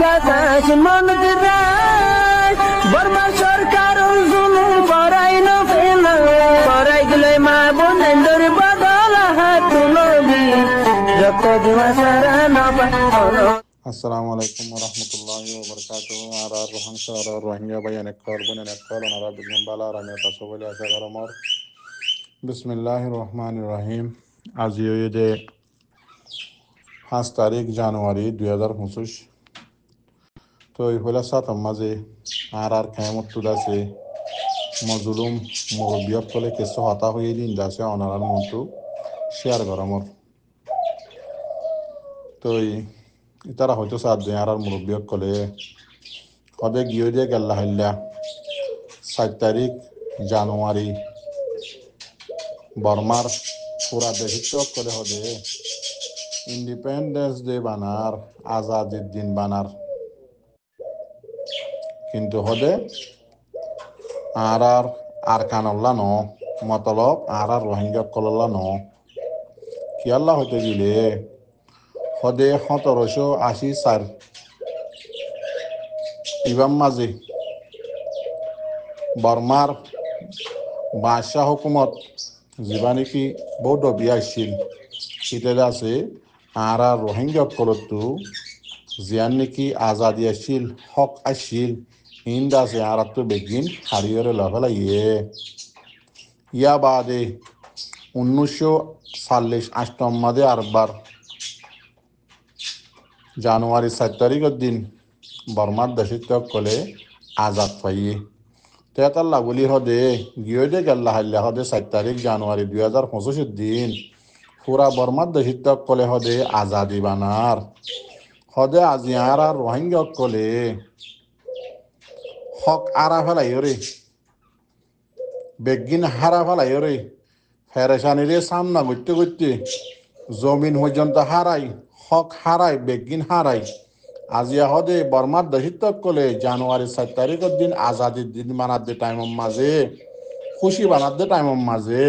বাতাস মনত রায় বর্মা সরকার জুলুম করাই না ফেলা করাই গেলে মা বোনেদের বদল হাত তুলবি যত দিবা সারা না পালো। আসসালামু আলাইকুম ওরহমতুল্লাহি ওবরকাতুহু আর রোহাংস আর রোহিঙ্গা ভাই অনেক করবেন অনেক কল ওনারা বিঘ্ন বালা রামিয়া তাসো বলে আশা গরমর বিসমিল্লাহির রহমানির রহিম। আজ ঈদে 5 তারিখ জানুয়ারি 2025। তো এই হইলা সাত মাঝে আর খেমত তুদাছে মজলুম মুরব্বিয়ক কলে কিছু হতা হয়ে দিন যাচ্ছে অনারার মন্টু শেয়ার গরমর। তো তারা হয়তো সাত দিন আর মুরব্বিয়ক কলে হদে গিয়ে দিয়ে গেল্লা হাইল্লা 7 তারিখ জানুয়ারি বর্মার পুরা দেশিত করে হদে ইন্ডিপেন্ডেন্স ডে বানার আজাদির দিন বানার কিন্তু হদে আর কানল্লা ন মতলব আর রোহিঙ্গা কল্লা ন কি আল্লাহ হতে দিলে হদে 1784 ইবাম মাঝে বর্মার বাদশাহ হুকুমত যিবা নেকি বৌদ্ধ বিয়া আসছিল শীতে আছে আর রোহিঙ্গা কলতো জিয়ান নেকি আজাদি আসছিল হক আসছিল ইন্দ আছে আর তো বেগিন হারিয়রে লফেলাইয়ে ইয়া বাদে 1948 মাদে আরবার জানুয়ারি 7 তারিখের দিন বর্মার দেশিত কলে আজাদ পাইয়ে তেতাল্লা বলি হদে গিয়ে দে গেল্লা হাল্লা হদে 7 তারিখ জানুয়ারি 2025 দিন পুরা বর্মার দেশিত কলে হদে আজাদি বানার হদে আজি আর রোহিঙ্গা কলে হক আরা ফেলাই রে বেগিন হারা ফেলাই রে ফেরেশানি রে সামনা করতে করতে জমিন পর্যন্ত হারাই হক হারাই বেগিন হারাই আজিয়া হদে বর্মার দেশিত কলে জানুয়ারি 7 তারিখের দিন আজাদির দিন বানার দে টাইমের মাঝে খুশি বানার দে টাইমের মাঝে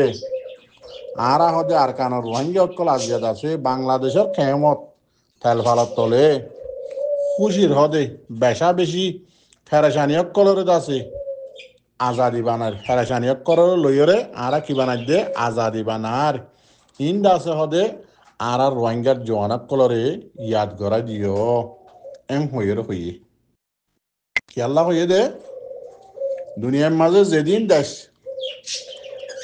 আর হদে আর কান রোহিঙ্গা কল আজিয়াদ আছে বাংলাদেশের খেমত তেল ফালার তলে খুশির হদে বেশা বেশি ফেরেশানি কলরে আছে আজাদি বানার ফেরেশানি কলর লইরে আর কি বানাই দে আজাদি বানার ইন্দ আছে হদে আর রোহিঙ্গার জোয়ানাক কলরে ইয়াদ করা দিও এম হইয়ের হইয়ে কি আল্লাহ হইয়ে দে দুনিয়ার মাঝে যেদিন দেশ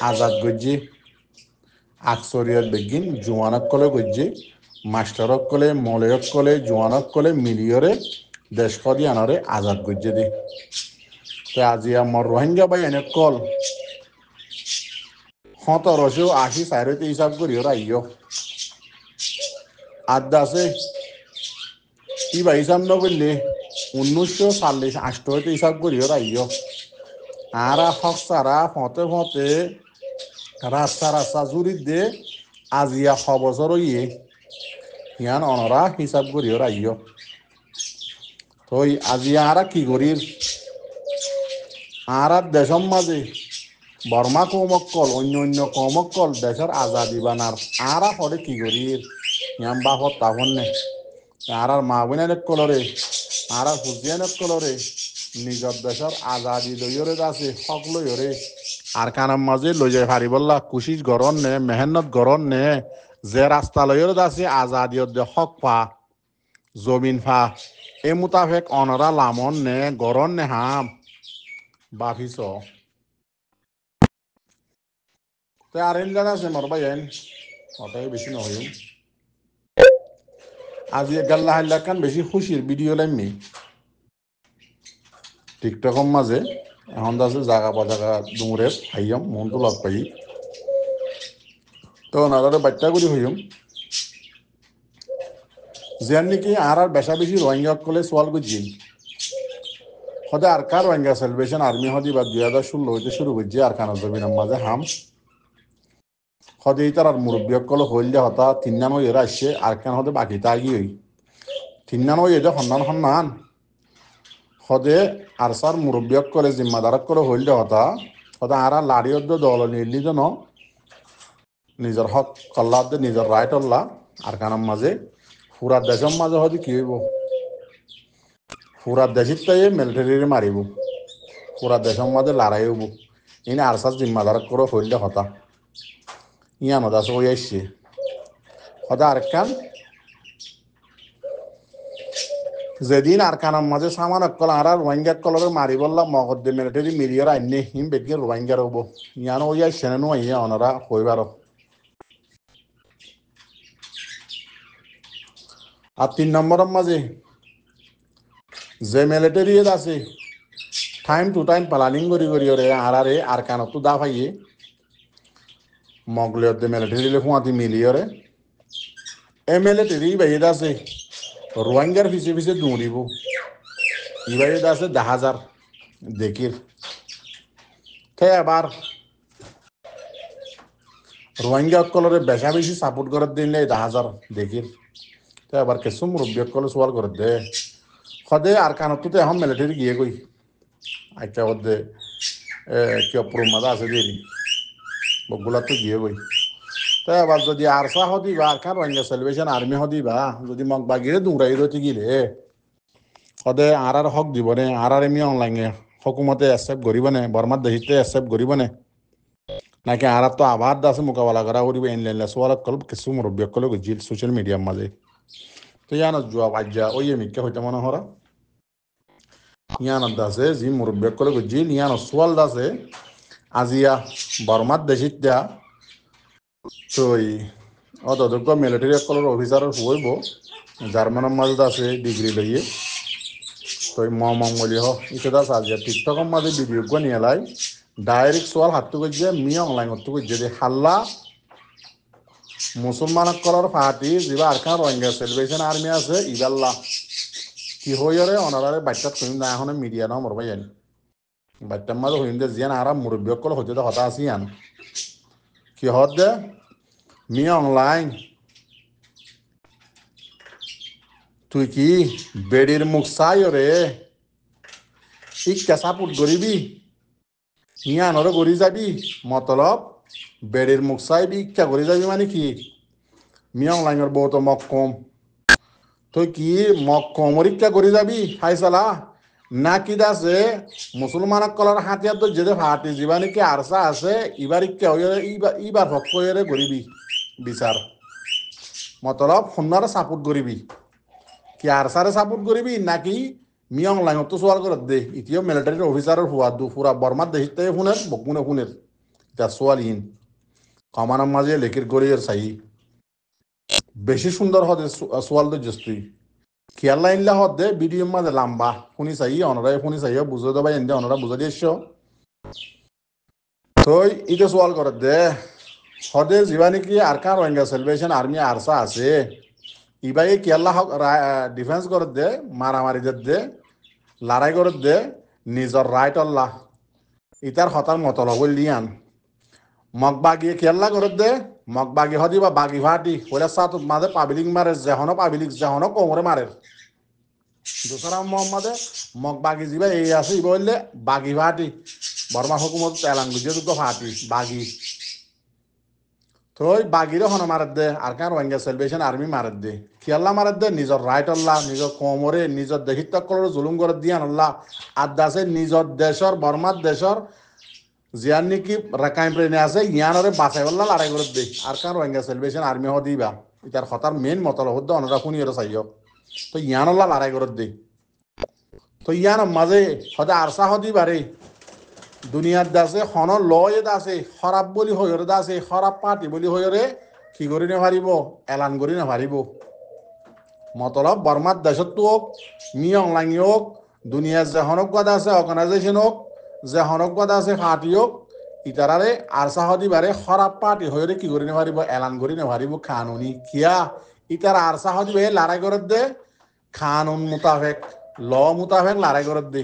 আজাদ গজ্জি আকসরিয়ত বেগিন জোয়ানক কলে গজ্জি মাস্টারক কলে মলয়ক কলে জোয়ানক কলে মিলিয়রে দেশ কদি আনরে আজাদ গজ্জি দে তো আজি আমার রোহিঙ্গা ভাই এনে কল 1784 হিসাব করি ওরা ইয় আড্ডা আছে কি ভাই হিসাব ন করলে 1948 হিসাব করি ওরা ইয় আর হক সারা ফতে ফতে রাস্তা রাস্তা জুড়ি দে আজিয়া 6 বছর ইয়ে ইয়ান অনরা হিসাব করি ওরা ইয় তো আজিয়া আর কি করি আর দেশম মাঝে বর্মা কমক্কল অন্য অন্য কমক্কল দেশের আজাদি বানার আর পরে কি করি ইয়াম বাপত তাহন নে আর মা বোনের কলরে আর হুজিয়ানের কলরে নিজর দেশের আজাদি লইরে আছে হক লইরে আর কানার মাঝে লই যায় ভারি বললা কুশিস গরন নে মেহনত গরন নে যে রাস্তা লইরে আছে আজাদিয়ত দে হক পা জমিন ফা এ মুতাফেক অনরা লামন নে গরন নে হাম বাফিস তো আর এন জানা আছে মর ভাই এন ওটাই বেশি নহইম আজি গাল্লা হাল্লা কান বেশি খুশির ভিডিও লাইমি টিকটকের মাঝে এখন আছে জায়গা বা জায়গা ডুমুরে হাইয়াম মনটো লগ পাই তো নাদারে বাচ্চা করি হইম যেন নাকি আর বেশা বেশি রোহিঙ্গা কলে সোয়াল করছি হদে আর কার রোহিঙ্গা সেলিব্রেশন আর্মি হদি বা 2016 হইতে শুরু করছে আর কানা জমিনের মাঝে হাম হদে এই তার মুরব্বী কলে হইলে হতা 3 নাম এরা আসছে আর কান হদে বাকি তাগি হই 3 নাম এদের সন্ধান সন্ধান হদে আর সার মুরব্বী কলে জিম্মাদার করে হইলে হতা হদে আর লাড়িয়দ্দ দল নির্লি জন নিজের হক কল্লা নিজের রাইট অল্লা আর কানার মাঝে পুরা দেশের মাঝে হয়তো কি হইব পুরা দেশিত তাই মিলিটারি মারিব পুরা দেশের মধ্যে লড়াই হব ইনি আরসার জিম্মাদার করে হইলে হতা ইয়ানো দাস ওই আসছে হতা আরেকখান যেদিন আর কানার মাঝে সামান অকল আর রোহিঙ্গা কলরে মারি বললাম মগদ্দে মিলিটারি মিলিয়র আইনে হিম বেগিয়ে রোহিঙ্গার হবো ইয়ানো ওই আসছে না ইয়া অনারা হইবার আর 3 নম্বরের মাঝে যে মিলিটারি আছে টাইম টু টাইম প্ল্যানিং করি ওরে আরে আর কানো তো দা ভাইয়ে মগলিয়র দে মিলিটারি লেখুয়াতি মিলিয়রে এ মিলিটারি বাইয়ে আছে রোহিঙ্গার পিছে পিছে দৌড়িব ইবাই আছে 10,000 দেখির তে আবার রোহিঙ্গা কলরে বেশা বেশি সাপোর্ট করে দিলে 10,000 দেখির তে আবার কিছু মুরব্বী কলে সওয়াল করে দে সদে আর কানত তো এখন মিলিটারি গিয়ে গই আচ্ছা ওদে কি অপ্রমাদ আছে দেরি বগুলা তো গিয়ে গই তে আবার যদি আরসা হদি বা আর কান রোহিঙ্গা সেলিব্রেশন আর্মি হদি বা যদি মগ বাগিরে দৌড়াই রইতে গিলে সদে আর হক দিবনে আর এমি অনলাইনে হকুমতে অ্যাকসেপ্ট করিবনে বর্মার দেশিতে অ্যাকসেপ্ট করিবনে নাকি আর তো আবার আছে মোকাবেলা করা করিব এনলাইন সোয়াল কল কিছু মুরব্বী কলে গজিল সোশ্যাল মিডিয়ার মাঝে তো ইয়ানো জবাব আজ্জা ওই এমিকে হইতে মনে হরা ইয়ানো দাসে জি মুরব্বী কলে গজিল ইয়ানো সোয়াল দাসে আজিয়া বর্মার দেশিত যা তো অতদক্ষ মিলিটারি কলের অফিসার হইব জার্মানের মাঝে আছে ডিগ্রি লইয়ে তো মঙ্গলি হ ইতে দাস আজিয়া টিকটকের মাঝে ভিডিও নিয়ে লাই ডাইরেক্ট সোয়াল হাতু গজে মি অনলাইন হতু গজে দে হাল্লা মুসলমান কলর পার্টি যেবা আরকান রোহিঙ্গা সেলিব্রেশন আর্মি আছে ইবাল্লা কি হইরে অনারারে বাচ্চা কইম না এখন মিডিয়া না মরবাই জানি বাচ্চার মাঝে হইম দে জিয়ান আরাম মুরব্বী কল হইতে তো হতা আসিয়ান কি হদ দে মি অনলাইন তুই কি বেডির মুখ চাই রে ইকা সাপোর্ট করিবি ইয়ানরে গড়ি যাবি মতলব বেড়ের মুখ চাইবি ইচ্ছা করে যাবি মানে কি মিয়ং লাইনের বউ তো মক্কম তুই কি মক্কমর ইচ্ছা করে যাবি ফাইসালা না কি দাসে মুসলমান কলার হাতিয়ার তো যেতে ফাটি যাবা নাকি আরসা আছে ইবার ইচ্ছা হয়ে ইবার হক হয়ে করিবি বিচার মতলব সোনারে সাপোর্ট করিবি কি আরসারে সাপোর্ট করিবি নাকি মিয়ং লাইনত তো সোয়াল করে দে ইতিও মিলিটারির অফিসারের হুয়া দু পুরা বর্মার দেশিতে শুনের বকুনে শুনের এটা সোয়াল ইন কমানের মাঝে লেখির গড়িয়ের চাই বেশি সুন্দর হদে সোয়াল তো জস্তুই খেয়াল লাইনলা হদে ভিডিও মাঝে লম্বা শুনি চাই অনরাই শুনি চাই বুঝে দেবা এনে অনরা বুঝে দিয়েছ তো ইতে সোয়াল করে দে হদে যিবা নাকি আর কান রোহিঙ্গা সেলিব্রেশন আর্মি আরসা আছে ইবাই কেয়াল্লা হক ডিফেন্স করে দে মারামারি দে লড়াই করে দে নিজের রাইট আল্লাহ ইতার হতার মতলব লিয়ান মগবাগিয়ে কেয়াল্লা করে দে মগবাগি হদি বা বাগি ভাটি হইলে সাত মাঝে পাবলিক মারে যেহনো পাবলিক যেহনো কোমরে মারে দোসরা মোহাম্মদে মগবাগি যিবা এই আছে ইবা হইলে বাগি ভাটি বর্মা হুকুমত এলান গুজিয়ে দুটো ফাটি বাগি তো ওই বাগিরে হন মারের দে আর কান রোহিঙ্গা সেলিব্রেশন আর্মি মারের দে খেয়াল্লা মারের দে নিজের রাইট আল্লাহ নিজের কোমরে নিজের দেশিত করে জুলুম করে দিয়ান আল্লাহ আর দাসে নিজের দেশর বর্মার দেশর জিয়ান নাকি রাকাইম প্রেনে আছে ইয়ানরে বাঁচাই বললা লড়াই করে দে আর কান রোহিঙ্গা সেলিব্রেশন আর্মি হ দিবা ইতার হতার মেন মতলব হদ্দ অনরা শুনি ওরা চাইও তো ইয়ানল্লা লড়াই করে দে তো ইয়ান মাঝে হদে আরসা হদিবারে দুনিয়ার দাসে হন লয়ে দাসে খরাব বলি হইরে দাসে খরাব পার্টি বলি হইরে কি করি না পারিব এলান করি না পারিব মতলব বর্মার দেশত হোক মি অনলাইন হোক দুনিয়ার যে হনকবাদ আছে অর্গানাইজেশন হোক যে হনকবাদ আছে পার্টি হোক ইতারারে আরসা হদিবারে খরাব পার্টি হইরে কি করি না পারিব এলান করি না পারিব কানুনি কিয়া ইতার আরসা হদিবে লড়াই করে দে কানুন মোতাবেক ল মোতাবেক লড়াই করে দে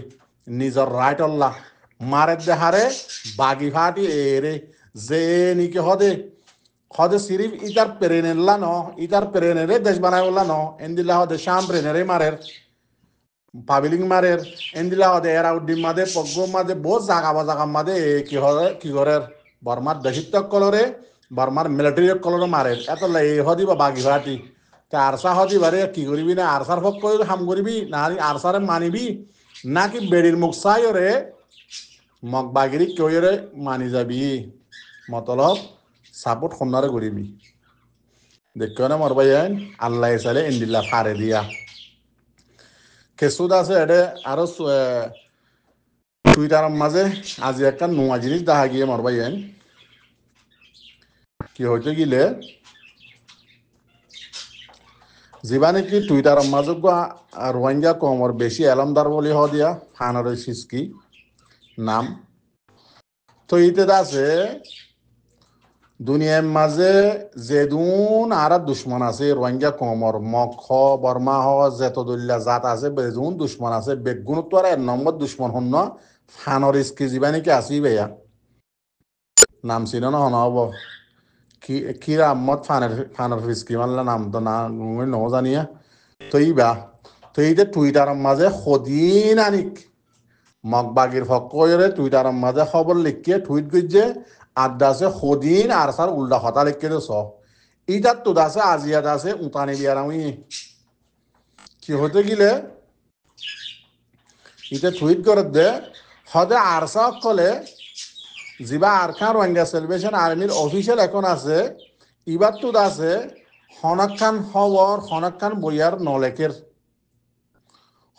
নিজের রাইট আল্লাহ মারের দেহারে বাগি ফাটি এরে যে নিকে হদে হদে সিরিফ ইতার প্রেনেরলা ন ইতার প্রেনেরে দেশ বানাই বললা ন এন্দিলা হদে শাম প্রেনেরে মারের পাবলিক মারের এন্দিলা হদে এরা উদ্দিন মাদে পগ্গ মাদে বহুত জাগা মাদে কি হরে কি করে বর্মার দেশিত কলরে বর্মার মিলিটারি কলরে মারের এত লাই হদি বা বাগি ফাটি তে আরসা হদি বারে কি করবি না আরসার পক্ষ হাম করবি না আরসারে মানিবি নাকি বেড়ির মুখ চাইরে মগ বাগিরি কইরে মানি যাবি মতলব সাপোর্ট খন্নারে করিবি দেখো না মর ভাই আল্লাহ চাইলে ইন্দিল্লা ফারে দিয়া কেসুদ আছে এটা আরো টুইটার মাঝে আজি একটা নোয়া জিনিস দেখা গিয়ে মর ভাই কি হইতে গিলে যিবা নেকি টুইটার মাঝে রোহিঙ্গা কমর বেশি এলমদার বলি হ দিয়া ফানার সিসকি নাম তো ইতে আছে দুনিয়ার মাঝে যেদুন আর দুশ্মন আছে রোহিঙ্গা কমর মক হ বর্মা হ যেতদুল্লা জাত আছে বেদুন দুশ্মন আছে বেগুন তো আর 1 নম্বর দুশ্মন হন ফানর ইস্কি যিবা নাকি আসি বেয়া নাম ছিল না হন হব কি রামত ফানর ফিসকি মানলে নাম তো না ন জানিয়া তো ইবা তো এই যে টুইটার মাঝে সদিন আনিক মগবাগির ফকরে টুইটার মাঝে খবর লিখিয়ে টুইট করছে আড্ডা আছে সদিন আর সার উল্টা কথা লিখে দিছ ইটার তো আছে আজিয়াত আছে উতানি বিয়ার আমি কি হতে গিলে ইটা টুইট করে দে হদে আরসা কলে যিবা আরখান রোহিঙ্গা সেলিব্রেশন আর্মির অফিসিয়াল এখন আছে ইবার তো আছে হনকান খবর হনকান বইয়ার নলেকের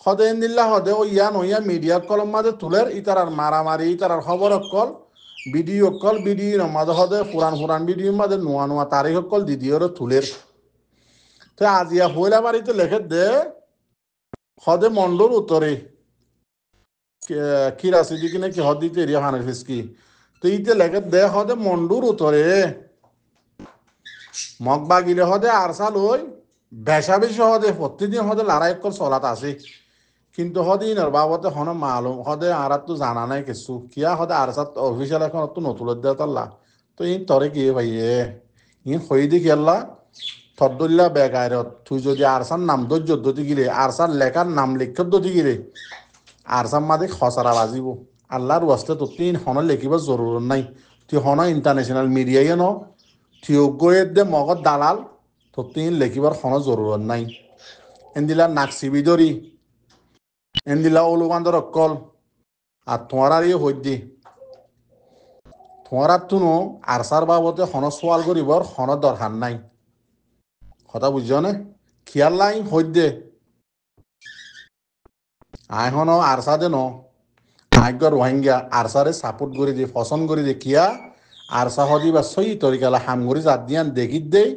হদে ইন্দিল্লা হদে ও ইয়া নইয়া মিডিয়া কলম মাঝে তুলের ইতারার মারামারি ইতারার খবর অকল ভিডিও মাঝে হদে পুরান ভিডিও মাঝে নোয়া তারিখ অকল দিদিওর তুলের তো আজিয়া হইলা বাড়িতে লেখে দে হদে মন্ডল উত্তরে কি রাশি কিনে কি হদ দিতে এরিয়া হানের ফিসকি তো ইতে লেখে দে হদে মন্ডুর উত্তরে মগবা গিলে হদে আরসা লই বেশা বেশি হদে প্রতিদিন হদে লড়াই কল চলাত আছে কিন্তু হদিন বাবতে হন মালুম হদে আর তো জানা নাই কিছু কিয়া হদে আরসাত অফিসিয়াল এখন তো নতুন দেওয়া তো ইন তরে কি ভাইয়ে ইন হই দি খেললা থরদুল্লা বেগায়রত তুই যদি আরসার নাম দতি গিরে আরসার লেখার নাম লিখত দতি গিরে আরসার মাঝে খসরা বাজিব আল্লাহর ওয়াস্তে তো তিন হন লেখিবার জরুরত নাই তুই হন ইন্টারন্যাশনাল মিডিয়ায় ন তুই গয়ের দে মগত দালাল তো তিন লেখিবার হন জরুরত নাই এন্দিলা নাকসিবি দরি এন্দিলা ওলুবান্ধর অকল আর তোমার আর ইয়ে হইদি তোমার আর তুনো আরসার বাবতে হন সোয়াল করিবর হন দরকার নাই কথা বুঝছো নে খেয়াল নাই হইদে আই হন আরসা দে ন আজ্ঞ রোহিঙ্গা আরসারে সাপোর্ট করে দিয়ে পছন্দ করে দিয়ে কিয়া আরসা হদি বা সই তরিকালা হাম করে জাত দিয়ান দেখি দেই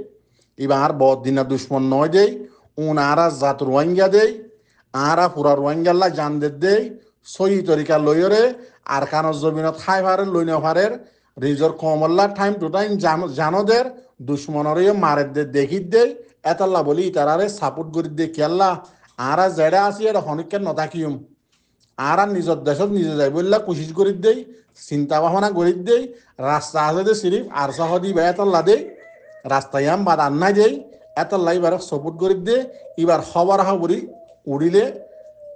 এবার বদ দিনা দুশ্মন নয় দেই আরা জাত রোহিঙ্গা দেই আরা পুরা রোহিঙ্গাল্লা জান দেই সই তরিকা লইরে আর কানর জমিনত খাই ভারে লই নেভারের রিজর কমল্লা টাইম টু টাইম জানদের দুশ্মনরে মারে দে দেখি দেই এতাল্লা বলি তারারে সাপোর্ট করে দিয়ে খেয়াল্লা আরা জেডা আসি এটা হনিকের নথাকিম আর নিজের দেশত নিজে যাই বললা কোশিশ করি দেই চিন্তা ভাবনা করি দেই রাস্তা আছে দে সিরিফ আর সাহদি বা এতল্লা দেই রাস্তায় আম বাদ আন্নাই দেই এতল্লা এবার সপোর্ট করি দে এবার খবর খবরি উড়িলে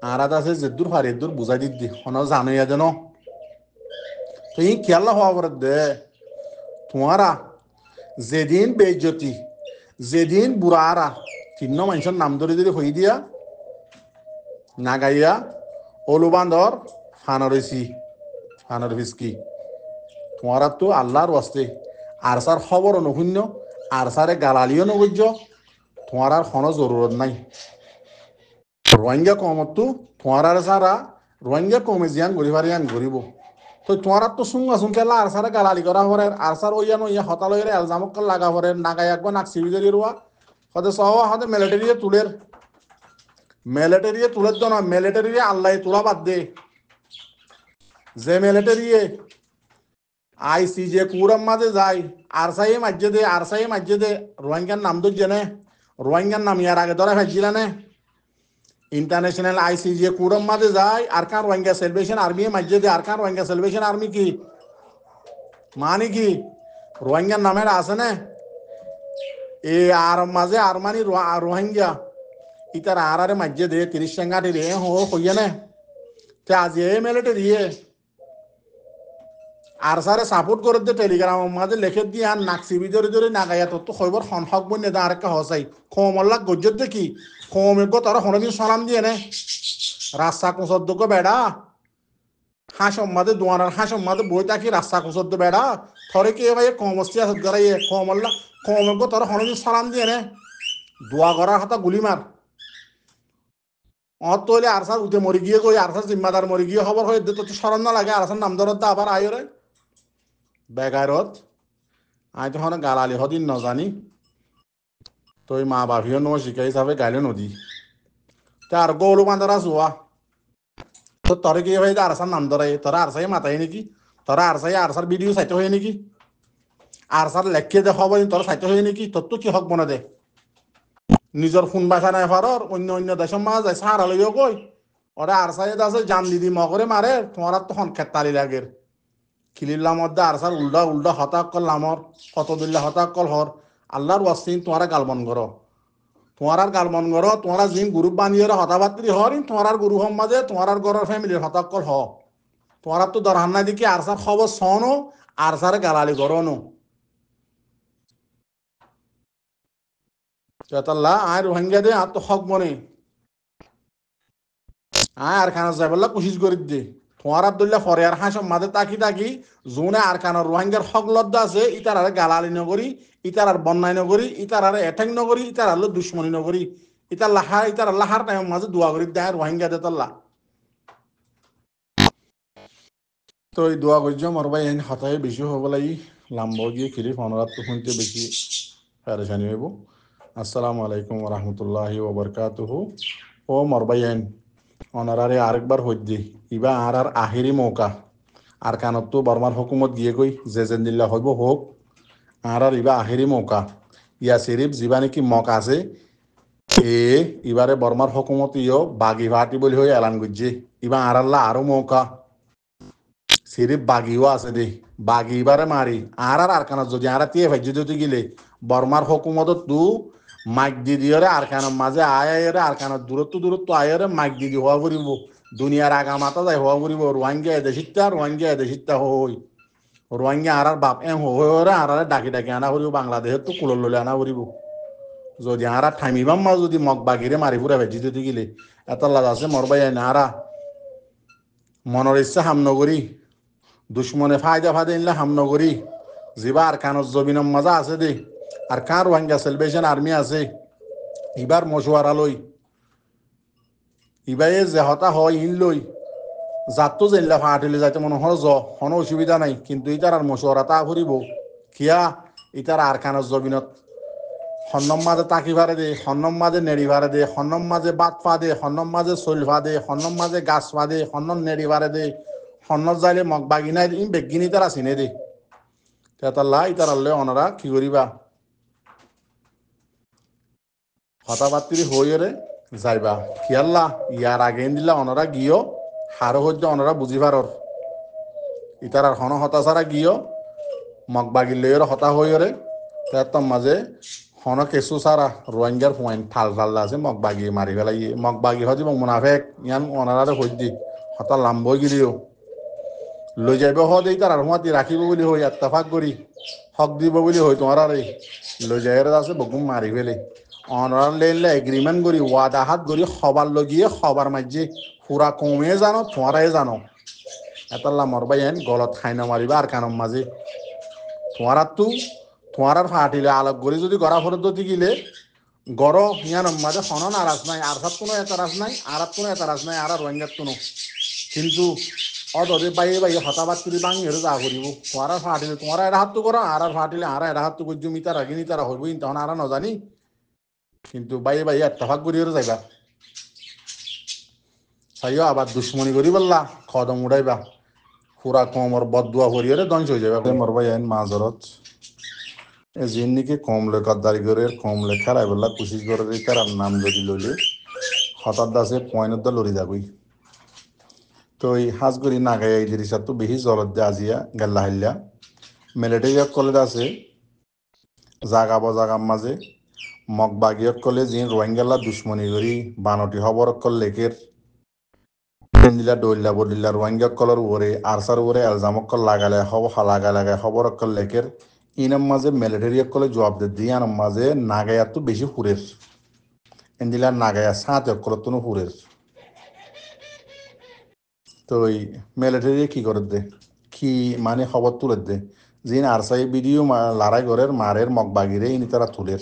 আর আছে যে দূর হারে দূর বুঝাই দি হন জানোই যেন তো এই খেয়াল হওয়া করে দে তোমারা যেদিন বেজ্জতি যেদিন বুড়ারা তিন্ন মানুষের নাম ধরে যদি হই দিয়া না গাইয়া ওলুবান্ধর ফানর ফিসকি তোমার তো আল্লাহর ওয়াস্তে আরসার খবর অনুশূন্য আরসারে গালালিও নবুজ্য তোমার আর কোনো জরুরত নাই রোহিঙ্গা কমতো তোমার আর সারা রোহিঙ্গা কমে জিয়ান গরিবারিয়ান গরিব তো তোমার তো সুঙ্গা সুঙ্কেলা আরসারে গালালি করা হরে আরসার ওইয়া নইয়া হতালয়ের এলজামক লাগা হরে নাগাই একবার নাক সিবিজেরি রোয়া হতে সহ হতে মিলিটারিয়ে তুলের তো না মিলিটারি আল্লাহ তোলা বাদ দে যে মিলিটারি আইসি যে কুড়াম মাঝে যায় আরসাই মাঝে দে রোহিঙ্গার নাম তো জেনে রোহিঙ্গার নাম ইয়ার আগে ধরে ফেলছিল না ইন্টারন্যাশনাল আইসি যে কুড়াম মাঝে যায় আর কান রোহিঙ্গা সেলিব্রেশন আর্মি মাঝে দে আর কান রোহিঙ্গা সেলিব্রেশন আর্মি কি মানে কি রোহিঙ্গার নামের আছে না এ আর মাঝে আর মানি রোহিঙ্গা ইতার আরে মাঝে দে 30 টাঙ্গাটি রে হইয়া না তে আজ এ মিলিটারি আর সারে সাপোর্ট করে দে টেলিগ্রাম মাঝে লেখে দিয়ে আর নাকসি ভিতরে ধরে নাগাইয়া তোর তো খবর হন হক বন্যে দা আরেকটা হসাই খোমল্লা গজ্জত দেখি খোমের তোরা হনদিন সালাম দিয়ে নে রাস্তা কুঁচদ্য বেড়া হাসম মাদে দোয়ানার হাসম মাদে বই তাকি রাস্তা কুঁচদ্য বেড়া থরে কে ভাই কমস্তি আছে গড়াইয়ে খোমল্লা খোমের তোরা হনদিন সালাম দিয়ে নে দোয়া করার হাতা গুলি মার তৈলে আরসার উঠে মরি গিয়ে কই আরসার জিম্মাদার মরি গিয়ে খবর হয়ে তো স্মরণ না লাগে আরসার নাম ধরত দা আবার আয়রে বেগারত আই তখন গালালি হদিন নজানি তো মা বাপিও নো শিকাই হিসাবে গাইলে নদী তার গৌরু বান্দারা জোয়া তো তরে কি ভাই আরসার নাম ধরে তোরা আরসাই মাতাই নাকি তোরা আরসাই আরসার ভিডিও চাইতে হয় নাকি আরসার লেখিয়ে দে খবর তোরা চাইতে হয় নাকি তোর তো কি হক বনে দে নিজের ফোন বাসা নাই ফারর অন্য অন্য দেশের মাঝ যায় সারা লইও কই ওরা আরসাই আছে জান দিদি মগরে মারে তোমার তখন খেতালি লাগের খিলিল্লার মধ্যে আরসার উল্টা উল্টা হতাক কল লামর কত দিল্লা হতাক কল হর আল্লাহর ওয়াসিন তোমারা গালমন করো তোমার গালমন করো তোমারা জিন গ্রুপ বানিয়ে হতাবাত্রি হর তোমার গুরু হম মাঝে তোমার ঘরের ফ্যামিলির হতাক কল হ তোমার তো দরহান নাই দেখি আরসার খবর শোনো আরসারে গালালি করো নো চেতাল্লা আয় রোহিঙ্গা দে আর তো হক মনে আয় আর খানা যাইবল্লা কোশিশ করি দে তোমার আব্দুল্লাহ ফরে আর হাসম মাঝে তাকি তাকি জোনে আর খানার রোহিঙ্গার হক লদ্দা আছে ইতার আর গালালি নগরী ইতার আর বন্যায় নগরী ইতার আর এঠেং নগরী ইতার আর দুশ্মনী নগরী ইতার লাহার টাইম মাঝে দোয়া করি দেয় রোহিঙ্গা দে তাল্লা তো এই দোয়া করছো মর ভাই এন হতায় বেশি হব লাগি লাম্ব গিয়ে খিলি ফনরাত তো শুনতে বেশি পেরেশানি হইব আসসালামু আলাইকুম রহমতুল্লাহি ওবরকাতুহু ও মর ভাই এন অনারারে আরেকবার হইদি ইবা আর আর আহিরি মৌকা আর কানত তো বর্মার হুকুমত গিয়ে গই যে দিল্লা হইব হোক আর ইবা আহিরি মৌকা ইয়া সিরিফ যিবা নাকি মক আছে ইবারে বর্মার হুকুমত ইয় বাগি ভাটি বলি হয়ে এলান করছে ইবা আর আল্লাহ আরো মৌকা সিরিফ বাগিও আছে দে বাগি এবারে মারি আর কানত যদি আর টিয়ে ভাজ্য যদি গিলে বর্মার হুকুমত তু মাইক দি দিয়ে আর কানের মাঝে আয় আর কানের দূরত্ব আয়রে মাইক দি হওয়া ফুরিব দুনিয়ার আগা মাথা যায় হওয়া ফুরিব রোহিঙ্গা এদেশিতা হই রোহিঙ্গা আর বাপ হরে আর ডাকি আনা ফুরিব বাংলাদেশের তো কুলর ললে আনা ফুরিব যদি আর থামিবাম মা যদি মগ বাগিরে মারি ফুরা ভেজি যদি গিলে এত লাজ আছে মরবাই আরা মনের ইচ্ছা হাম নগরী দুশ্মনে ফায়দা ইনলে হাম নগরী যিবা আর কানত জবিনম মজা আছে দে আর কার রোহিঙ্গা সেলভেশন আর্মি আছে ইবার মশওয়ারা লই ইবাই যে হতা হয় ইন লই যাতো জেনলা ফাটিলে যাইতে মনে হয় কোনো অসুবিধা নাই কিন্তু ইতার আর মশওয়ারা তা ফুরিব কিয়া ইতার আর কানত জবিনত হন্নম মাঝে তাকি ভারে দে হন্নম মাঝে নেড়ি ভারে দে হন্নম মাঝে বাত ফা দে হন্নম মাঝে চল ফা দে হন্নম মাঝে গাছ ফা দে হন্নম নেড়ি ভারে দে হন্নত যাইলে মগ বাগিনাই ইন বেগিনি তারা চিনে দে তেতাল্লা ইতার আল্লে অনারা কি করিবা হতাবাত্রি হইরে যাইবা কিয়াল্লা ইয়ার আগে দিলা অনরা গিয়েও হারো হইতে অনরা বুঝি পারর ইতার আর হন হতাশারা গিয়েও মগ বাগির লইয়ের হতা হইরে তার মাঝে হন কেঁচু সারা রোহিঙ্গার পয়েন্ট ঠাল আছে মগ বাগি মারি পেলাই মগ বাগি হদি মুনাফেক ইয়ান অনারারে হইদি হতা লাম্ব গিলিও লৈ যাইব হদ এই তার আর হুমাতি রাখিব বলি হই আত্তাফাক করি হক দিব বলি হই তোমার আর লৈ যাইরে আছে বগুম মারি ফেলে অনার লেনলে এগ্রিমেন্ট করি ওয়াদা হাত করি খবর লগিয়ে খবর মাঝে পুরা কমে জানো তোমারাই জানো এতাল্লা মরবাই এন গলত খাই না মারিবা আর কানম মাঝে তোমার ফাটিলে আলোক করি যদি গড়া ফরদ্দতি গিলে গড় ইয়ানম মাঝে হন নারাজ নাই আর সাত কোনো এতারাজ নাই আর কোনো এতারাজ নাই আর রোহিঙ্গার কোনো কিন্তু অদে বাইয়ে হতাবাদ করি বাঙের যা করিব তোমার ফাটিলে তোমার এটা হাত তো করো আর ফাটিলে আর এটা হাত তো করছো মিতার আগে নিতারা হইব তখন আর নজানি কিন্তু বাইয়ে এত্তাফাক করিও যাইবা চাইও আবার দুশ্মনী করি বললা খদম উড়াইবা পুরা কমর বদুয়া করিও ধ্বংস হয়ে যাবে মরবাই আইন মাজরত জিন নাকি কমলে গদ্দারি করে কমলে খেলাই বললা কুশিস করে তার নাম যদি লইলে হঠাৎ দাসে পয়েন্ট লড়ি যাবই তো এই হাজগরি নাগাই এই জিনিসটা তো বেশি জলত দিয়ে আজিয়া গেল্লা হাইল্লা মিলিটারি কলেজ আছে জাগার মাঝে মগ বাগিয়ত কলে যি রোহিঙ্গালা দুশ্মনী করি বানটি খবর কল লেকের দিলা দৌলা বদিলা রোহিঙ্গা কলর ওরে আরসার ওরে এলজাম কল লাগালে হব লাগালে খবর কল লেখের ইনাম মাঝে মিলিটারি কলে জবাব দিয়ে আনাম মাঝে নাগায়া তো বেশি হুরের এন্দিলা নাগায়া সাঁত কল তো হুরের তো ওই মিলিটারি কি করে দে কি মানে খবর তুলে দে জিন আরসাই ভিডিও লড়াই করের মারের মগবাগিরে ইনি তারা তুলের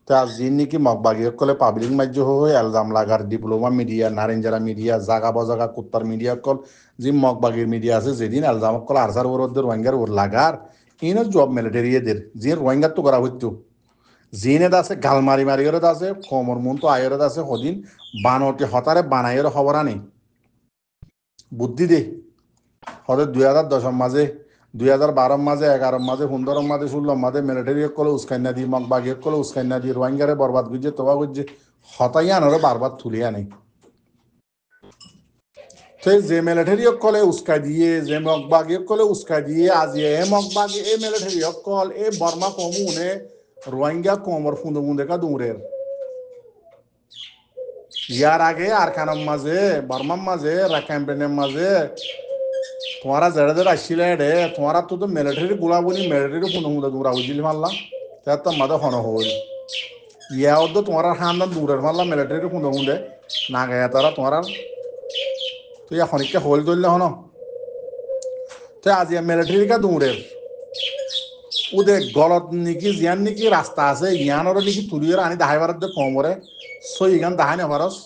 তা জিন নাকি মগবাগি কলে পাবলিক মাজ্য হয়ে এলজাম লাগার ডিপ্লোমা মিডিয়া নারেঞ্জারা মিডিয়া জাগা বজাগা কুত্তার মিডিয়া কল যে মগবাগির মিডিয়া আছে যেদিন এলজাম কল আরসার ওরদের রোহিঙ্গার ওর লাগার ইনো জব মিলিটারি এদের যে রোহিঙ্গার তো করা হইতো জিনে আছে গাল মারি মারি ওর আছে কমর মন তো আয়ের আছে সদিন বানতে হতারে বানাইয়ের খবর আনি বুদ্ধি দে হতে 2010 মাঝে 2012 মাঝে 11 মাঝে 15 মাঝে 16 মাঝে মিলিটারি কলে উস্কাইনা দি মগবাগি কলে উস্কাইনা দি রোহিঙ্গারে বরবাদ গুজে তোবা গুজে হতাই আনরে বারবার তুলে আনে তো যে মিলিটারি কলে উস্কাই দিয়ে যে মগবাগি কলে উস্কাই দিয়ে আজ এ মগবাগি এ মিলিটারি কল এ বর্মা কমুনে রোহিঙ্গা কমর ফুন্দে ফুন্দে কা দূরের ইয়ার আগে আরকানের মাঝে বর্মার মাঝে রাখাইনের মাঝে তোমারা জেড়ে জেড়ে আসছিলে রে তোমারা তো মিলিটারি গুলাবনি মিলিটারি ফুন্দে ফুন্দে দূরা বুঝলি মারলাম তার তো মাঝে হন হল ইয়াও তো তোমার হান্দান দূরের মারলাম মিলিটারি ফুন্দে ফুন্দে না গায়ে তারা তোমার তুই এখনকে হল ধরলে হন তো আজ মিলিটারি কা দূরের ওদের গলত নাকি জিয়ান নাকি রাস্তা আছে ইয়ানোর নাকি তুলিয়ে আনি দাহাইবার কমরে সই গান দাহাই না ভারস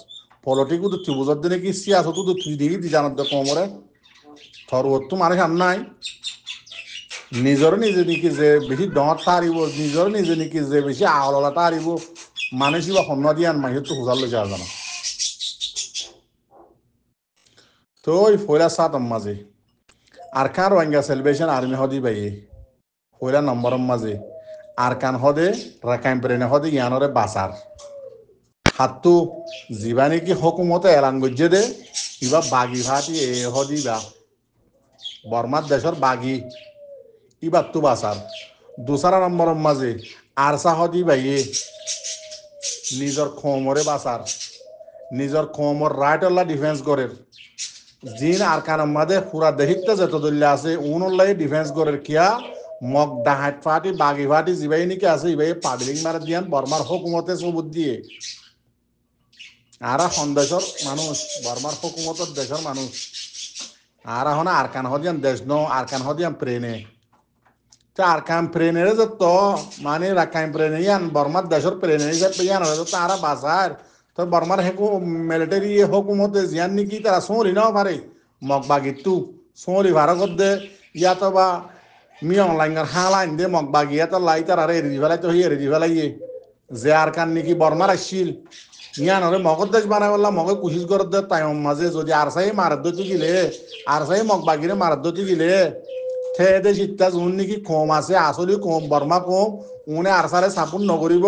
পলিটিক তো ত্রিভুজের দিনে কি সিয়াস তো তুই দিবি দি জানার কমরে থর তো মানুষ আন নাই নিজর নিজে নাকি যে বেশি ডর তারিব নিজর নিজে নাকি যে বেশি আওলা তারিব মানুষই বা সন্ন্য দিয়ে আন মানুষের তো খোঁজার লেগে আর জানা তো ওই ফয়লা সাত মাঝে আর কার রোহিঙ্গা সেলিব্রেশন আর্মি হদি বাইয়ে ফয়লা নম্বরের মাঝে আর কান হদে রাখাইন প্রেনে হদে ইয়ানরে বাসার হাতু যিবা নাকি হকুমতে এলান গজ্জে দে ইবা বাগি ভাতি এ হদি বা বর্মার দেশের বাগি ইবার তো বাসার দুসারা নম্বরের মাঝে আরসা হদি বাইয়ে নিজের খমরে বাসার নিজের খমর রাইটল্লা ডিফেন্স করে জিন আর কানের মাঝে পুরা দেহিতে যত দল্যা আছে উনল্লাই ডিফেন্স করে কিয়া মগ ডাহাত ফাটি বাগি ফাটি যিবাই নাকি আছে ইবাই পাবলিক মারে দিয়ান বর্মার হকুমতে সবুত দিয়ে আর সন্দেশের মানুষ বর্মার হকুমতের দেশের মানুষ আর এখন আরকান হদিয়ান দেশ ন আরকান হদিয়ান প্রেনে তো আরকান প্রেনের যত মানে রাখাইন প্রেনে ইয়ান বর্মার দেশের প্রেনে ইয়ান হলে তো তারা বাসার তো বর্মার হেকু মিলিটারি হকুমতে জিয়ান নাকি তারা সৌরি নাও পারে মগবাগির তু সৌরি ভারত দে ইয়াতো বা মিয়ং লাইনার হালাইন দে মগবাগি এত লাই তারা এড়ি ফেলাই তো এড়ি ফেলাইয়ে যে আরকান নাকি বর্মার আসছিল ইয়ান হলে মগর দেশ বানাই বললাম মগে কুশিস করে দে তাই মাঝে যদি আরসাই মারার দতি গিলে আরসাই মগবাগিরে মারার দতি গিলে থে দেশ ইত্যাজ উন নাকি কম আছে আসলে কম বর্মা কম উনে আরসারে সাপোর্ট নকরিব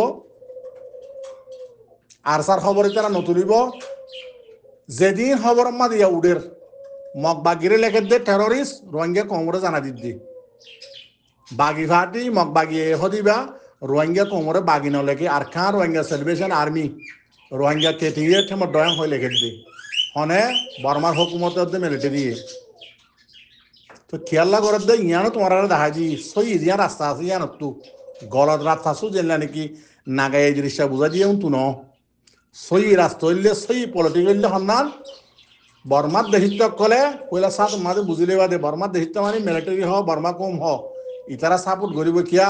আরসার খবরে তারা নতুলিব যেদিন খবর মা দিয়া উডের মগবাগিরে লেখে দে টেরোরিস্ট রোহিঙ্গা কমরে জানা দিদি বাগি ফাটি মগবাগি হদিবা রোহিঙ্গা কমরে বাগি নলেকে আর খান রোহিঙ্গা সেলিব্রেশন আর্মি রোহিঙ্গা কেটিয়ে ঠেমর ডয়াং হয়ে লেখে দিদি হনে বর্মার হুকুমতের মিলিটারি তো খেয়াল্লা করে দে ইয়ানো তোমার দেখা দি সই ইয়া রাস্তা আছে ইয়ান তো গলত রাস্তা আছো জেনলা নাকি নাগাই জিনিসটা বুঝা দিয়ে তু ন সই রাস্তা হইলে সই পলিটিক হইলে সন্ধান বর্মার দেহিত্ব কলে কইলা সাত মাঝে বুঝিলে বাদে বর্মার দেহিত্ব মানে মিলিটারি হ বর্মা কম হ ইতারা সাপোর্ট করিব কিয়া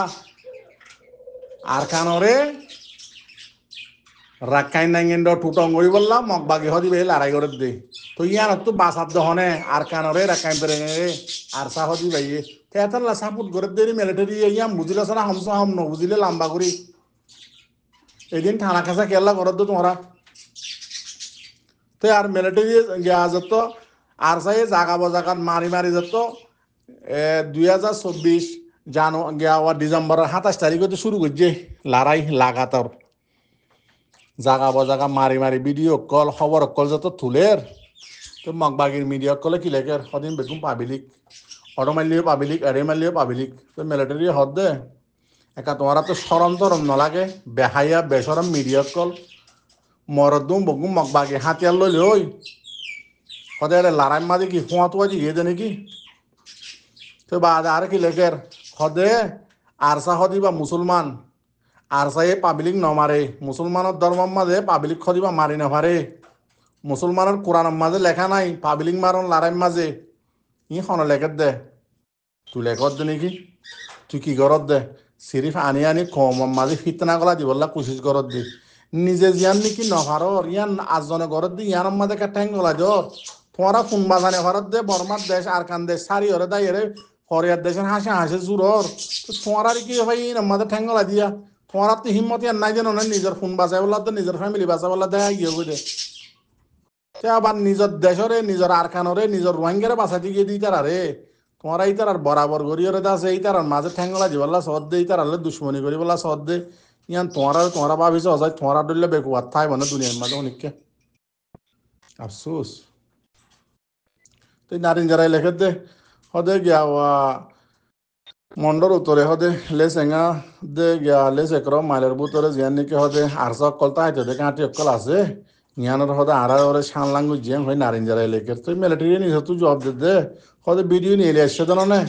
আর কানরে রাখাইন নাইগেন্ড টুটং করি বললাম মগবাগি হদি বেল আড়াই করে দে তো ইয়ান তো বাসার দহনে আর কানরে রাখাইন পেরে আর সা হদি বাইয়ে তেতাল্লা সাপোর্ট করে দে মিলিটারি ইয়াম বুঝিলে না হামস হাম ন বুঝিলে লম্বা করি এদিন থানা খাসা কেলা করে দো তোমরা তো আর মিলিটারি গিয়া যত আর সাই জাগা বজাগাত মারি মারি যত 2024 ডিসেম্বরের 27 তারিখে শুরু করছে লড়াই লাগাতার জাগা বজাগা মারি মারি ভিডিও কল খবর কল যত তুলের তো মগবাগির মিডিয়া কলে কি লেখের সদিন বেগুন পাবলিক অটো মারলিও পাবলিক এড়ে মারলিও পাবলিক তো মিলিটারি হদ দে একা তোমারা তো সরম তরম নলাগে বেহাইয়া বেসরম মিডিয়া কল মরদুম বগুম মগবাগি হাতিয়ার লইলে ওই হদে লারাই মাঝে কি ফোঁয়া তোয়া জিয়ে দে নাকি তো বাদ আর কি লেখের হদে আরসা হদি বা মুসলমান আরসায়ে পাবলিক নমারে মুসলমানের ধর্মের মাঝে পাবলিক হদিবা মারি নাফারে মুসলমানের কোরআনের মাঝে লেখা নাই পাবলিক মারন লারাই মাঝে ই খন লেখের দে তুই লেখত দে নাকি তুই কি করত দে সিরিফ আনি আনি কম মাঝে ফিতনা গলা দিবল্লা কোশিশ করত দি নিজে জিয়ান নাকি নভারর ইয়ান আজনে ঘরত দি ইয়ার মাঝে ঠ্যাং গলা দিও তোমারা ফোন বাজানে ঘরত দে বর্মার দেশ আর কান দেশ সারি হরে দাই রে ফরিয়ার দেশের হাসে হাসে জুরর তোমার কি ভাই আমাদের ঠ্যাং গলা দিয়া তোমার তো হিম্মত ইয়ার নাই যেন নিজের ফোন বাঁচাই বলা তো নিজের ফ্যামিলি বাঁচা বলা দেখা গিয়ে বুঝে আবার নিজের দেশরে নিজের আরকানরে নিজের রোহিঙ্গারে বাঁচাতে গিয়ে দিই তারা রে তোমার এই তার বরাবর গড়িয়ে আছে এই তার মাঝে ঠ্যাংলা দিবল্লা সদ দে এই তার দুশ্মনী করি বলা সদ দে ইয়ান তোমারা ভাবিছ অজাই তোমারা ধরলে বেকুয়ার থাই মানে দুনিয়ার মাঝে অনেককে আফসোস তুই নারিন যারাই লেখে দে হদে গিয়া মন্ডর উত্তরে হদে লে সেঙা দে গিয়া লে সেকর মাইলের বুতরে জিয়ান নাকি হদে আর সব কলতা হাইতে দে কাঁটি অকল আছে ইয়ানোর হদে আড়া ওরে সান লাঙ্গু জিয়ান হয় নারিন যারাই লেখে তুই মিলিটারি নিছ তুই জব দে দে হদে ভিডিও নিয়ে এসছে তো নে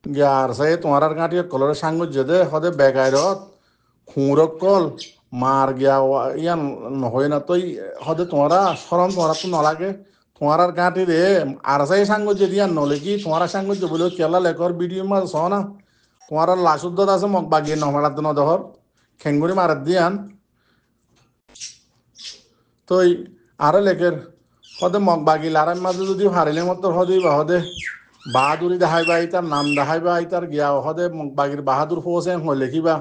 গিয়া আর সাই তোমার আর কাঁটি অকলরে সাঙ্গু যে দে হদে বেগাইরত খুঁড়ক কল মার গিয়া ইয়ান নহয় না তুই হদে তোমারা সরম তোমারা তো নলাগে তোমার আর গাঁটি রে আর সাই সাঙ্গজ্য দিয়া নলে কি তোমার সাঙ্গজ্য বলে কেলা লেখর ভিডিও মাছ ছ না তোমার লাশ উদ্দত আছে মগ বাগিয়ে নমারাত নদহর খেঙ্গুরি মারাত দিয়ান তুই আরো লেখের হদে মগ বাগি লারার মাঝে যদি হারিলে মতো হদে বা হদে বাহাদুরি দেখাই বা তার নাম দেখাই বা তার গিয়া হদে মগ বাগির বাহাদুর ফোসে হয়ে লেখিবা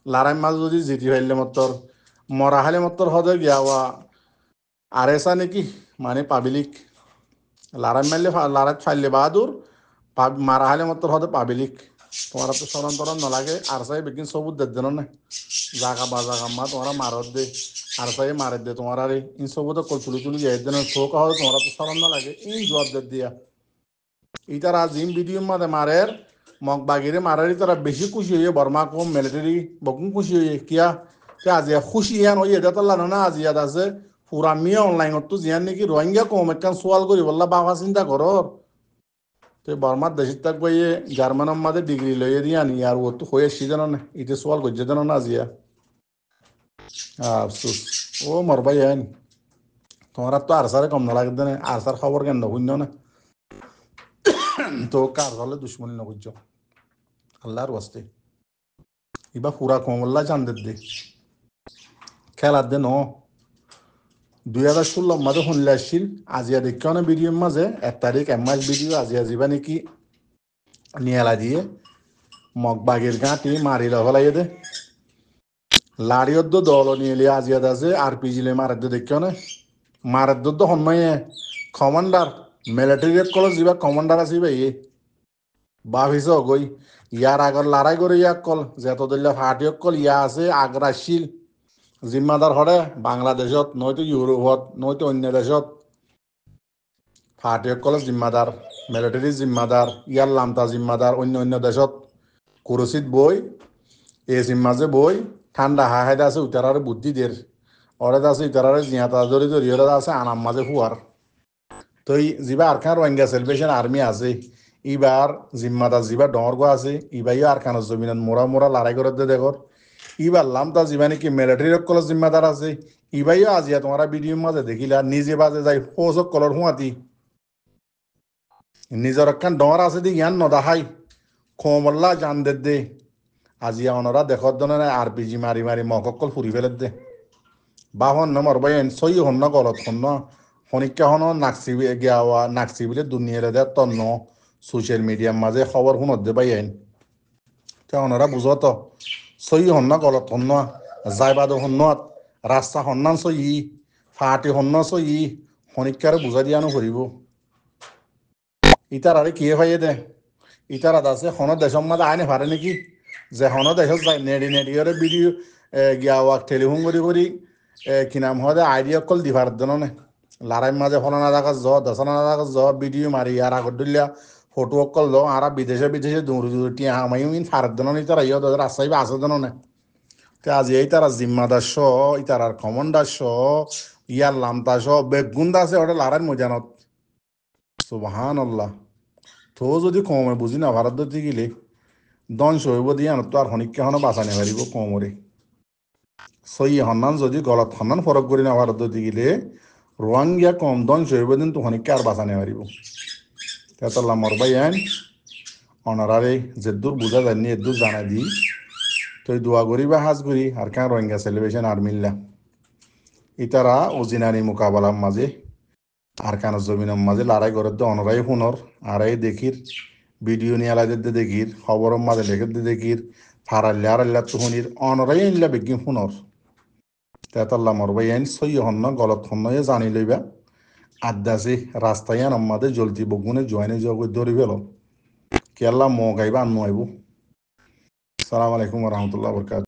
লারাই মাঝে যদি জিতি হাইলে মতর মরা হাইলে মতর হদে গিয়া আর এসা নাকি মানে পাবলিক লারাই মারলে লারাই ফাইলে বাহাদুর মারা হালে মতো হতে পাবলিক তোমার তো সরম তরম নলাগে আর চাই বেকিন সবুত দে দেন না জাগা বা জাগা মা তোমরা মারত দে আর চাই মারে দে তোমার আর ইন সবুত কল তুলি তুলি যাই দেন শোক হয় তোমরা তো সরম না লাগে ইন জবাব দে দিয়া ইতার আজ জিম ভিডিও মাঝে মারের মগ বাগিরে মারারি তারা বেশি খুশি হয়ে বর্মা কম মিলিটারি বকুন খুশি হয়ে কিয়া আজিয়া খুশি ইয়ান ওই এটা তো লানো না আজিয়াত আছে পুরা মিয়া অনলাইনত তো জিয়ান নাকি রোহিঙ্গা কম একখান সোয়াল করি বললা বাবা চিন্তা করর তো বর্মার দেশের থাকবো ইয়ে জার্মানের মাঝে ডিগ্রি লইয়ে দিয়ে আনি আর ও তো হয়ে এসছি জানো না এটা সোয়াল করছে জানো না আজিয়া আফসোস ও মরবাই আইন তোমার তো আর সারে কম না লাগবে না আর সার খবর কেন শুন্য না তো কার হলে দুশ্মনী নবুঝ আল্লাহর ওয়াস্তে এবার পুরা কমল্লা জানদের দে খেলার দে ন 2016 মাঝে শুনলে আসছিল আজিয়া দেখে না ভিডিওর মাঝে 1 তারিখ 1 মাস ভিডিও আজিয়া যাবা নাকি নিয়ালা দিয়ে মগ বাগের গাঁটি মারি লগাইয়ে দে লাড়িয়দ্দ দল নিয়ে আজিয়া দাসে আরপিজি লে মারাদ্দ দেখে না মারাদ্দ তো হন্ময়ে কমান্ডার মিলিটারি কলেজ যা কমান্ডার আছে ভাই ভাবিস গই ইয়ার আগর লড়াই করে ইয়াক কল যেত দিল্লা ফাটিয়ক কল ইয়া আছে আগ্রাসীল জিম্মাদার হরে বাংলাদেশত নয়তো ইউরোপত নয়তো অন্য দেশত ফাটিয়ক কল জিম্মাদার মিলিটারি জিম্মাদার ইয়ার লামতা জিম্মাদার অন্য অন্য দেশত কুরসিত বই এ জিম্মাজে বই ঠান্ডা হাহাইদা আছে উতারারে বুদ্ধি দের অরেদ আছে উতারারে জিয়াতা জরি জরি ওরা আছে আনাম মাঝে হুয়ার তো যিবা আরখান রোহিঙ্গা সেলিব্রেশন আর্মি আছে ইবার জিম্মাদার যিবা ডরগো আছে ইবাইও আরখানের জমিনত মোরা মোরা লড়াই করে দে দেখর ইবার লামতা যিবা নাকি মিলিটারি কলেজ জিম্মাদার আছে ইবাইও আজিয়া তোমার ভিডিওর মাঝে দেখিলা নিজে বাজে যাই ফৌজক কলর হুঁয়াতি নিজের একখান ডর আছে দি ইয়ান নদাহাই খমল্লা জান দে আজিয়া অনরা দেখত দনে আরপিজি মারি মারি মকল ফুরি ফেলে দে বা হন মরবাই সই হন গলত হন শনিকা হন নাকসি গিয়া নাকসি বলে দুনিয়ার দে তন্ন সোশ্যাল মিডিয়ার মাঝে খবর শুনত দে পাই আইন ওনারা বুঝত সই হন গলত হন যাইবাদ হন রাস্তা হন্নান সই ফাটি হন্ন সই শনিকারে বুঝাই দিয়ানো করিব ইতার আরে কিয়ে পাইয়ে দে ইতার আছে হন দেশের মাঝে আইনে পারে নাকি যে হন দেশত যায় নেড়ি নেড়িয়রে ভিডিও গিয়া টেলিফোন করি কি নাম হয় আইডিয়া কল দিভার দেন নে লড়াই মাঝে ফলানা জায়গা দশনা জায়গা ভিডিও মারি আর আগর দিল্লা ফটো অকল আর বিদেশে দৌড় টিয়া হামাই ফারত দেন তারা ইয়ে রাস্তায় আছে দেন নে আজি এই তারা জিম্মাদার শ ইতার কমান্ডার শ ইয়ার লামতা শ বেগুন্দা আছে ওটা লড়াই মজানত সুবহানাল্লাহ তো যদি কমে বুঝি না ভারত দিতে গেলে দংশ হইব দিয়ে আনত আর হনিককে হন বাঁচানে পারিব কমরে সই হন্নান যদি গলত হন্নান ফরক করি না ভারত দিতে গেলে রোয়াঙ্গিয়া কম দংশ হইব দিন তো হনিককে আর বাঁচানে পারিব তেতাল্লা মরবাই আইন অনারারে যে দূর বুঝা যায়নি এদূর জানাই দিই তো দোয়া করি বা হাজ করি আর কেন রোহিঙ্গা সেলিব্রেশন আর মিল্লা ইতারা অজিনানি মোকাবেলার মাঝে আর কেন জমিনের মাঝে লড়াই করে তো অনরাই হুনর আরাই দেখির ভিডিও নিয়ে আলাদা দেখির খবরের মাঝে লেখে দেখির ফারাল্লা আরাল্লা তো হুনির অনরাই আনলা বেগিন হুনর তেতাল্লা মরবাই আইন সই হন্ন গলত হন্ন জানি লইবা আদাসি রাস্তায় আমাদের জলদি বগুনে জয়নে জগ ধরি ফেল কেল্লা ম গাইবা আন্নু আইব সালাম আলাইকুম রহমতুল্লাহ বরকাত